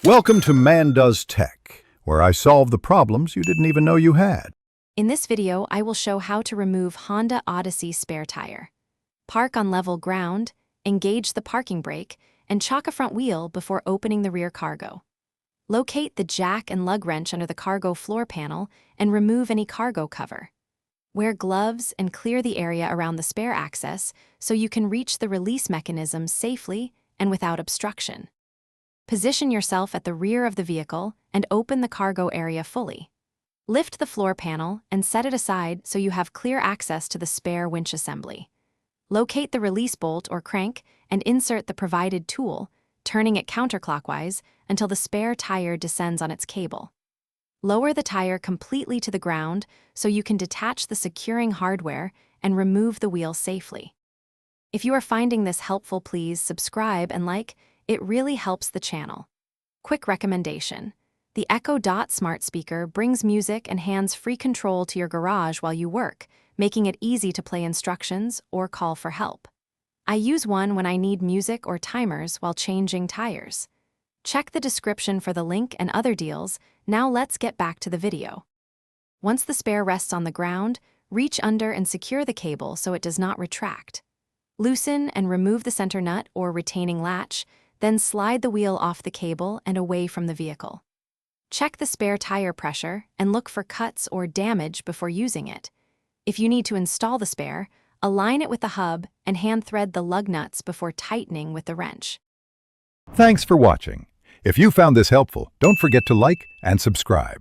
Welcome to Man Does Tech, where I solve the problems you didn't even know you had. In this video, I will show how to remove Honda Odyssey spare tire. Park on level ground, engage the parking brake, and chock a front wheel before opening the rear cargo. Locate the jack and lug wrench under the cargo floor panel and remove any cargo cover. Wear gloves and clear the area around the spare access so you can reach the release mechanism safely and without obstruction. Position yourself at the rear of the vehicle and open the cargo area fully. Lift the floor panel and set it aside so you have clear access to the spare winch assembly. Locate the release bolt or crank and insert the provided tool, turning it counterclockwise until the spare tire descends on its cable. Lower the tire completely to the ground so you can detach the securing hardware and remove the wheel safely. If you are finding this helpful, please subscribe and like. It really helps the channel. Quick recommendation: the Echo Dot smart speaker brings music and hands-free control to your garage while you work, making it easy to play instructions or call for help. I use one when I need music or timers while changing tires. Check the description for the link and other deals. Now let's get back to the video. Once the spare rests on the ground, reach under and secure the cable so it does not retract. Loosen and remove the center nut or retaining latch, then slide the wheel off the cable and away from the vehicle. Check the spare tire pressure and look for cuts or damage before using it. If you need to install the spare, align it with the hub and hand thread the lug nuts before tightening with the wrench. Thanks for watching. If you found this helpful, don't forget to like and subscribe.